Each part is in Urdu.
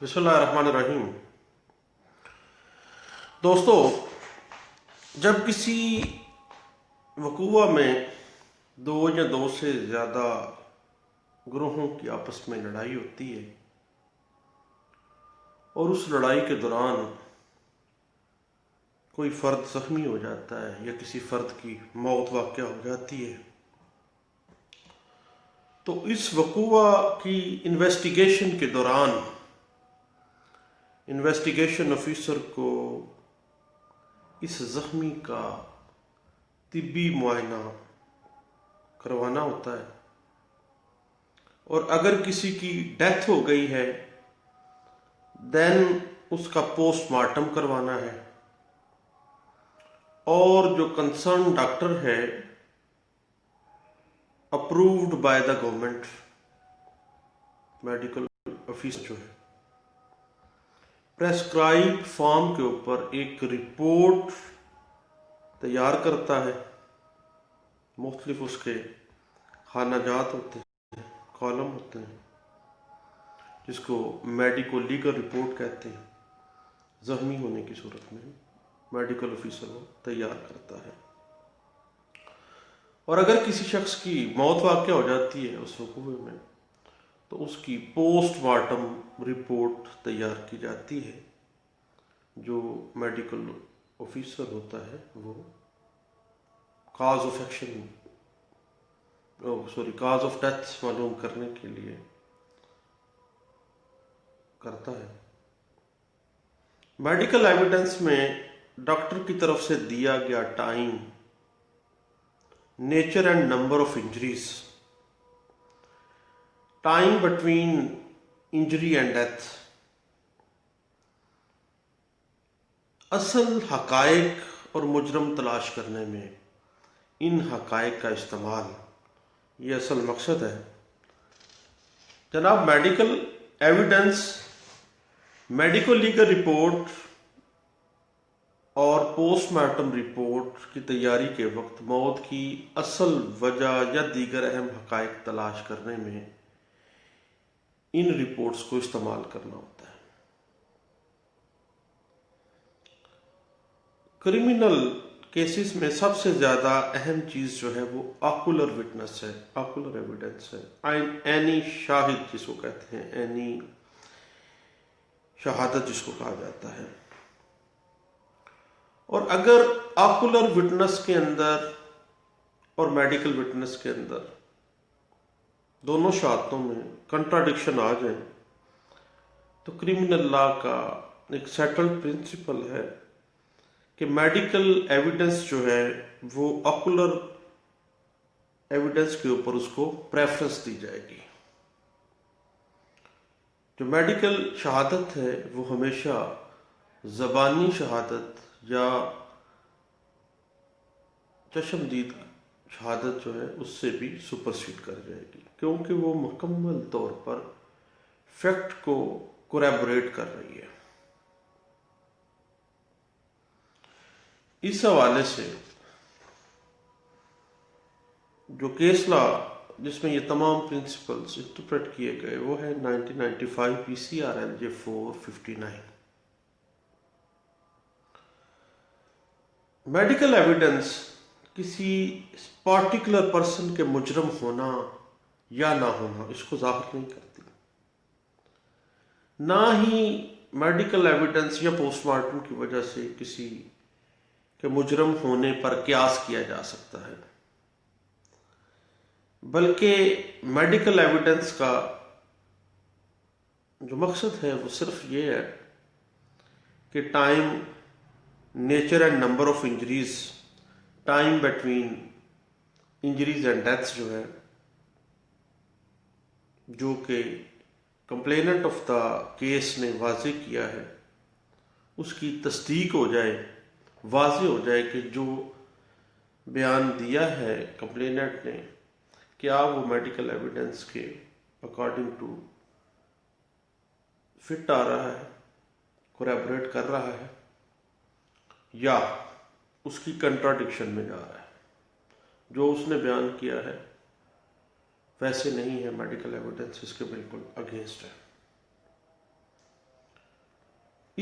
بسم اللہ الرحمن الرحیم۔ دوستو، جب کسی وقوع میں دو یا دو سے زیادہ گروہوں کی آپس میں لڑائی ہوتی ہے اور اس لڑائی کے دوران کوئی فرد زخمی ہو جاتا ہے یا کسی فرد کی موت واقع ہو جاتی ہے، تو اس وقوع کی انویسٹیگیشن کے دوران انویسٹیگیشن آفیسر کو اس زخمی کا طبی معائنہ کروانا ہوتا ہے، اور اگر کسی کی ڈیتھ ہو گئی ہے دین اس کا پوسٹ مارٹم کروانا ہے، اور جو کنسرن ڈاکٹر ہے approved by the government medical officer جو ہے پریسکرائب فارم کے اوپر ایک رپورٹ تیار کرتا ہے۔ مختلف اس کے خانہ جات ہوتے ہیں، کالم ہوتے ہیں، جس کو میڈیکو لیگل رپورٹ کہتے ہیں۔ زخمی ہونے کی صورت میں میڈیکل آفیسر وہ تیار کرتا ہے، اور اگر کسی شخص کی موت واقع ہو جاتی ہے اس وقوع میں تو اس کی پوسٹ مارٹم رپورٹ تیار کی جاتی ہے۔ جو میڈیکل آفیسر ہوتا ہے وہ کاز آف ڈیتھ معلوم کرنے کے لیے کرتا ہے۔ میڈیکل ایویڈنس میں ڈاکٹر کی طرف سے دیا گیا time, nature and number of injuries, time between injury and death, اصل حقائق اور مجرم تلاش کرنے میں ان حقائق کا استعمال، یہ اصل مقصد ہے۔ جناب، medical evidence, medical legal report اور پوسٹ مارٹم رپورٹ کی تیاری کے وقت موت کی اصل وجہ یا دیگر اہم حقائق تلاش کرنے میں ان رپورٹس کو استعمال کرنا ہوتا ہے۔ کرمنل کیسز میں سب سے زیادہ اہم چیز جو ہے وہ آکولر وٹنس ہے، آکولر ایویڈنس ہے، عینی شاہد جس کو کہتے ہیں، عینی شہادت جس کو کہا جاتا ہے۔ اور اگر آکولر وٹنس کے اندر اور میڈیکل وٹنس کے اندر دونوں شہادتوں میں کنٹراڈکشن آ جائے تو کرمنل لا کا ایک سیٹلڈ پرنسپل ہے کہ میڈیکل ایویڈنس جو ہے وہ آکولر ایویڈنس کے اوپر اس کو پریفرنس دی جائے گی۔ جو میڈیکل شہادت ہے وہ ہمیشہ زبانی شہادت یا چشمدید شہادت جو ہے اس سے بھی سپرسیڈ کر جائے گی، کیونکہ وہ مکمل طور پر فیکٹ کو کوریبوریٹ کر رہی ہے۔ اس حوالے سے جو کیس لا جس میں یہ تمام پرنسپلز انٹرپریٹ کیے گئے وہ ہے 1995 PCRLJ 459۔ میڈیکل ایویڈنس کسی پارٹیکولر پرسن کے مجرم ہونا یا نہ ہونا اس کو ظاہر نہیں کرتی، نہ ہی میڈیکل ایویڈنس یا پوسٹ مارٹم کی وجہ سے کسی کے مجرم ہونے پر قیاس کیا جا سکتا ہے، بلکہ میڈیکل ایویڈنس کا جو مقصد ہے وہ صرف یہ ہے کہ time, nature and number of injuries, time between injuries and deaths جو ہے، جو کہ کمپلیننٹ آف دا کیس نے واضح کیا ہے، اس کی تصدیق ہو جائے، واضح ہو جائے کہ جو بیان دیا ہے کمپلیننٹ نے کیا وہ میڈیکل ایویڈنس کے اکارڈنگ ٹو فٹ آ رہا ہے، کوریبوریٹ کر رہا ہے، یا اس کی کنٹراڈکشن میں جا رہا ہے۔ جو اس نے بیان کیا ہے ویسے نہیں ہے، میڈیکل ایویڈنس اس کے بالکل اگینسٹ ہے۔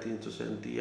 337